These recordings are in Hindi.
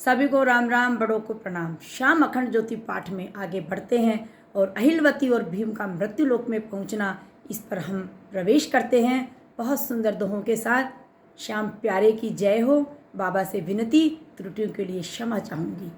सभी को राम राम, बड़ों को प्रणाम। श्याम अखंड ज्योति पाठ में आगे बढ़ते हैं और अहिलवती और भीम का मृत्यु लोक में पहुंचना, इस पर हम प्रवेश करते हैं बहुत सुंदर दोहों के साथ। श्याम प्यारे की जय हो। बाबा से विनती, त्रुटियों के लिए क्षमा चाहूँगी।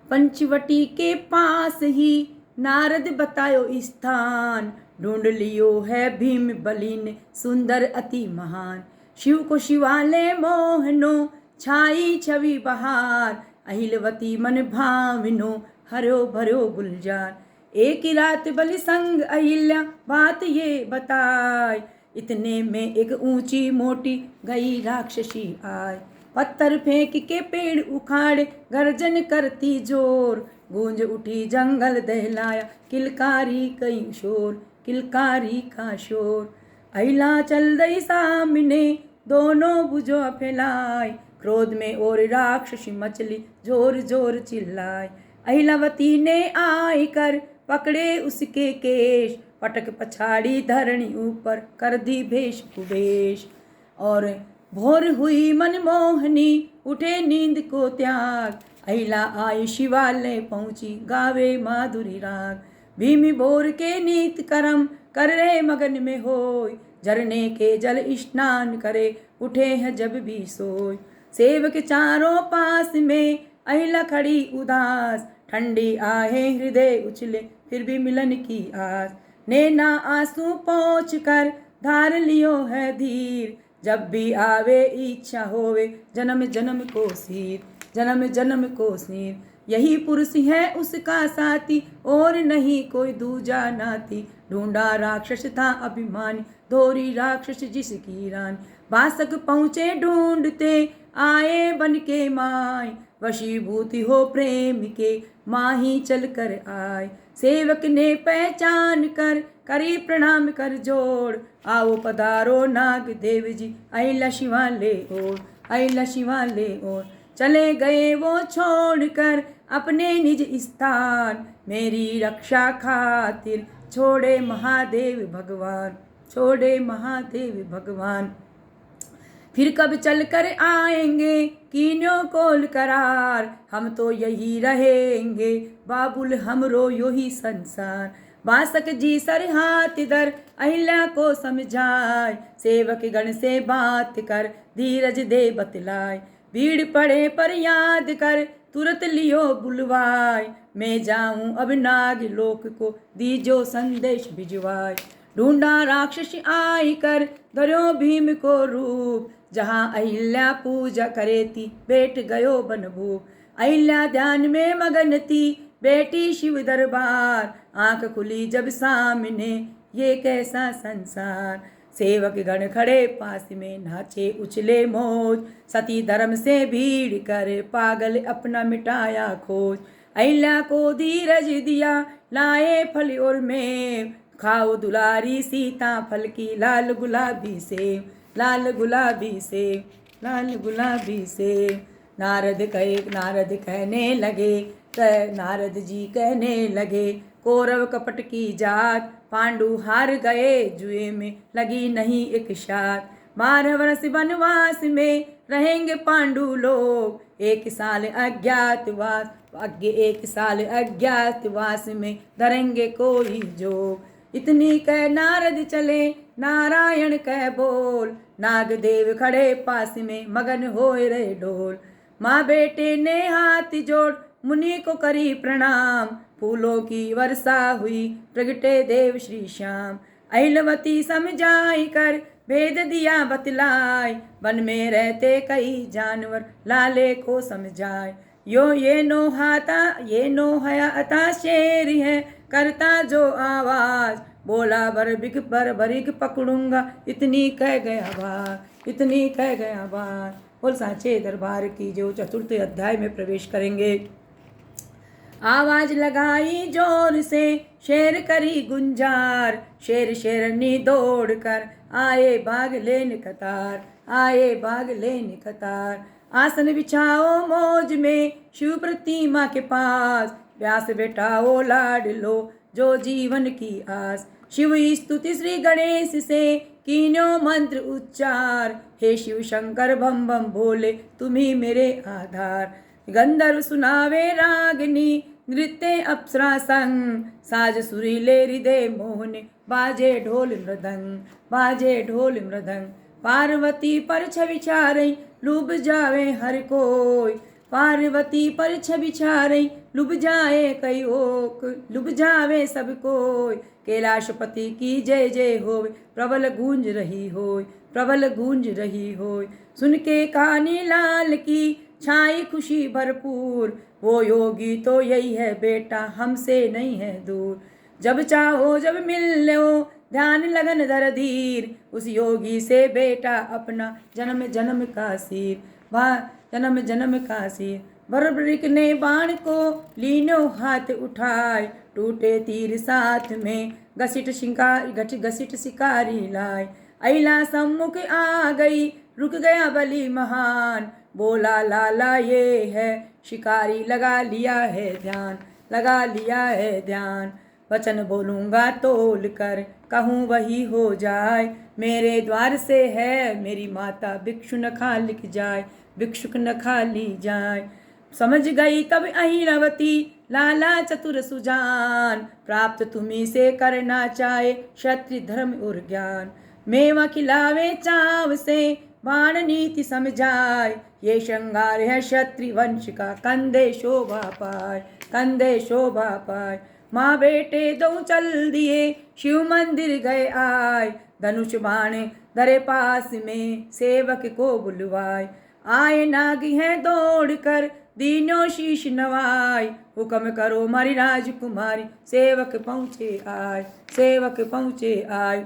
पंचवटी के पास ही नारद बतायो स्थान, ढूंढ लियो है भीम बली ने सुंदर अति महान। शिव को शिवालय मोहनो, छाई छवि बहार, अहिलवती मन भाविनो, हरो भरो गुलजार। एक ही रात बलि संग अहिल्या बात ये बताए, इतने में एक ऊंची मोटी गई राक्षसी आय। पत्थर फेंक के पेड़ उखाड़े गर्जन करती जोर, गूंज उठी जंगल दहलाया किलकारी कई शोर, किलकारी का शोर। अहिला चल दई सामने दोनों भुजों फैलाए, क्रोध में और राक्षसी मचली जोर जोर चिल्लाए। अहिलावती ने आई कर पकड़े उसके केश, पटक पछाड़ी धरणी ऊपर कर दी भेष कुवेश। और भोर हुई मनमोहनी उठे नींद को त्याग, अहिला आई शिवालय पहुंची गावे माधुरी राग। भीमी भोर के नीत कर्म कर रहे मगन में होय, झरने के जल स्नान करे उठे हैं जब भी सोय। सेवक चारों पास में अहिला खड़ी उदास, ठंडी आहे हृदय उछले फिर भी मिलन की आस। नैना आंसू पहुँच कर धार लियो है धीर, जब भी आवे इच्छा होवे जन्म जन्म को सीर, जन्म जन्म को सीर। यही पुरुष है उसका साथी और नहीं कोई दूजा नाती, ढूंढा राक्षस था अभिमानी, धोरी राक्षस जिसकी रानी। बासक पहुँचे ढूंढते आए बन के माय, वशीभूति हो प्रेम के माही चल कर आए। सेवक ने पहचान कर करी प्रणाम कर जोड़, आओ पधारो नाग देव जी अहिला शिवालय ओर, अहिला शिवालय ओर। चले गए वो छोड़कर अपने निज स्थान, मेरी रक्षा खातिर छोड़े महादेव भगवान, छोड़े महादेव भगवान। फिर कब चल कर आएंगे कीन्यों कोल करार, हम तो यही रहेंगे बाबुल हमरो यो ही संसार। बासक जी सर हाथ धर अहिल्या को समझाए, सेवक गण से बात कर धीरज दे बतलाए। भीड़ पड़े पर याद कर तुरंत लियो बुलवाए, मैं जाऊं अब नाग लोक को दीजो संदेश भिजवाए। ढूंढा राक्षस आई कर धरो भीम को रूप, जहाँ अहिल्या पूजा करे थी बैठ गयो बनभूप। अहिल्या ध्यान में मगन थी बेटी शिव दरबार, आंख खुली जब सामने ये कैसा संसार। सेवक गण खड़े पास में नाचे उछले मौज, सती धर्म से भीड़ कर पागल अपना मिटाया खोज। अहिल्या को धीरज दिया लाए फल और मेव, खाओ दुलारी सीता फल की लाल गुलाबी सेव, लाल गुलाबी सेव, लाल गुलाबी सेव। नारद कहने लगे, नारद जी कहने लगे, कौरव कपट की जात, पांडु हार गए जुए में लगी नहीं एक शात। 12 वर्ष वनवास में रहेंगे पांडु लोग, 1 साल अज्ञातवास, एक साल अज्ञातवास में धरेंगे कोई जोग। इतनी कह नारद चले नारायण कह बोल, नागदेव खड़े पास में मगन होए रहे डोल। माँ बेटे ने हाथ जोड़ मुनि को करी प्रणाम, फूलों की वर्षा हुई प्रगटे देव श्री श्याम। अहिलवती समझाई कर भेद दिया बतलाए, वन में रहते कई जानवर लाले को समझाए। ये नो हया अता शेर है करता जो आवाज, बोला बरिक पकड़ूंगा इतनी कह गया बात, इतनी कह गया बात। बोल सांचे दरबार की जो चतुर्थ अध्याय में प्रवेश करेंगे। आवाज लगाई जोर से शेर करी गुंजार, शेर शेरनी दौड़ कर आए भाग लेन कतार, आए भाग लेन कतार। आसन बिछाओ मौज में शिव प्रतिमा के पास, व्यास बैठाओ लाड लो जो जीवन की आस। शिव स्तुति श्री गणेश से कीन्यो मंत्र उच्चार, हे शिव शंकर बम बम बोले तुम्ही मेरे आधार। गंधर्व सुनावे रागनी, नृत्य अप्सरा संग, साज सुरीले हृदय मोहन, बाजे ढोल मृदंग, बाजे ढोल मृदंग। पार्वती पर छवि छारई, लुभ जावे हर कोई, पार्वती पर छवि छारई, लुभ जाए कई ओक, लुभ जावे सब कोई। कैलाशपति की जय जय होय, प्रबल गूंज रही होय, प्रबल गूंज रही होय। सुन के कान्ही लाल की छाई खुशी भरपूर, वो योगी तो यही है बेटा, हमसे नहीं है दूर। जब चाहो जब मिल लो, ध्यान लगन धर धीर, उस योगी से बेटा अपना जन्म जन्म का सिर, वह जन्म जन्म का सिर। बर्बरिक ने बाण को लीनो हाथ उठाए, टूटे तीर साथ में घसीट शिकारी लाए। अइला सम्मुख आ गई, रुक गया बलि महान, बोला लाला ये है शिकारी, लगा लिया है ध्यान, लगा लिया है ध्यान। वचन बोलूँगा तोल कर, कहूँ वही हो जाए, मेरे द्वार से है मेरी माता, भिक्षु न खा लिख जाए, भिक्षुक न खा ली जाए। समझ गई तब अहिरावती, लाला चतुर सुजान, प्राप्त तुम्ही से करना चाहे, क्षत्रिय धर्म और ज्ञान। मेवा खिलावे चाव से, बाण नीति समझाए, ये श्रृंगार है क्षत्रिय वंश का, कंधे शोभा पाए, कंधे शोभा पाए। माँ बेटे दो चल दिए, शिव मंदिर गए आए, धनुष बाण धरे पास में, सेवक को बुलवाए। आए नागी हैं दौड़ कर, दीनो शीश नवाय, हुक्म करो मारी राजकुमारी, सेवक पहुँचे आए, सेवक पहुँचे आए।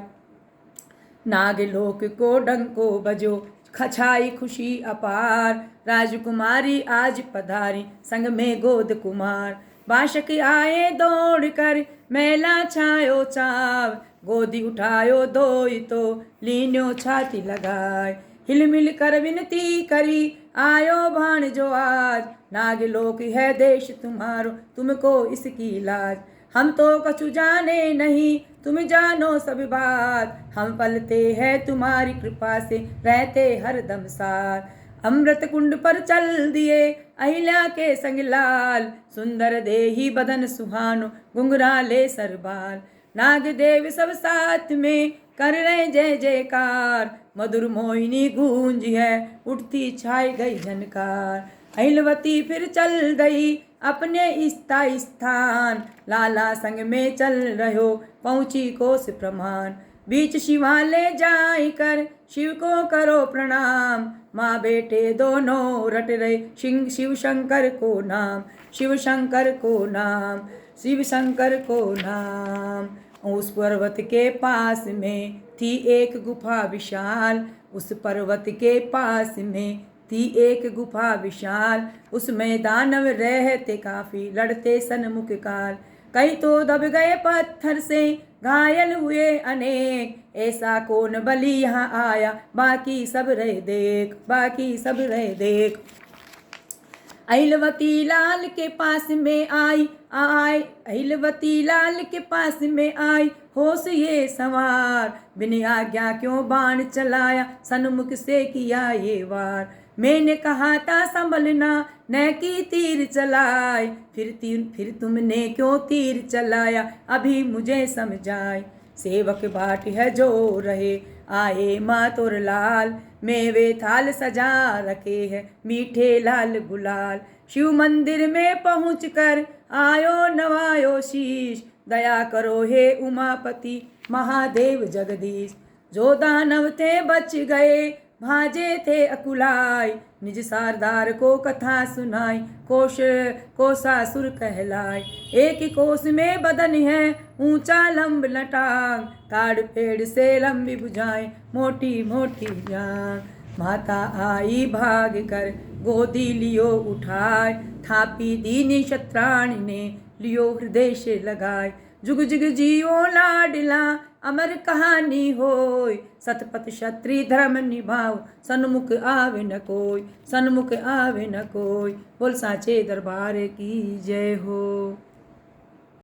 नागलोक को डंको बजो, खछाई खुशी अपार, राजकुमारी आज पधारी, संग में गोद कुमार। बाशक आए दौड़ कर, मेला छायो चाव, गोदी उठायो धोई तो, लीन्यो छाती लगाए। हिलमिल कर विनती करी, आयो भाण जो आज, नागलोक है देश तुम्हारो, तुमको इसकी लाज। हम तो कछु जाने नहीं, तुम जानो सब बात, हम पलते हैं तुम्हारी कृपा से, रहते हरदम साथ। अमृत कुंड पर चल दिए, अहिल्या के संग लाल, सुंदर देही बदन सुहानो, घुंघराले सरबाल। नाग देव सब साथ में कर रहे जय जयकार, मधुर मोहिनी गूंज है, उठती छाई गई झनकार। अहिलवती फिर चल गई अपने स्थान, लाला संग में चल रहो, पहुँची कोस प्रमाण। बीच शिवालय जाय कर, शिव को करो प्रणाम, माँ बेटे दोनों रट रहे, शिव शंकर को नाम, शिव शंकर को नाम, शिव शंकर को नाम। उस पर्वत के पास में थी एक गुफा विशाल, उस पर्वत के पास में थी एक गुफा विशाल, उसमें दानव रहते काफी, लड़ते सन्मुख काल। कई तो दब गए पत्थर से, घायल हुए अनेक, ऐसा कौन बलि यहाँ आया, बाकी सब रहे देख, बाकी सब रहे देख। अहिलवती लाल के पास में आई, अहिलवती लाल के पास में आई, होश ये सवार, बिन आज्ञा क्यों बाण चलाया, सन्मुख से किया ये वार। मैंने कहा था संभलना, न की तीर चलाए, फिर तुमने क्यों तीर चलाया, अभी मुझे समझाए। सेवक बाट है जो रहे, आए मात और लाल, मेवे थाल सजा रखे हैं, मीठे लाल गुलाल। शिव मंदिर में पहुँच कर, आयो नवायो शीश, दया करो हे उमापति, महादेव जगदीश। जो दानव थे बच गए, भाजे थे अकुलाय, निज सरदार को कथा सुनाई, कोसासुर कहलाए। एक कोस में बदन है, ऊंचा लंब लटांग, ताड़ पेड़ से लंबी बुझाएं, मोटी मोटी जान। माता आई भाग कर, गोदी लियो उठाए, थापी दीनी शत्राणी ने, लियो हृदय से लगाए। जुग जुग जियो लाडला, अमर कहानी होय, सतपथ क्षत्रिय धर्म निभाओ, सन्मुख आवे न कोई, सन्मुख आवे न कोई। बोल साचे दरबार की जय हो।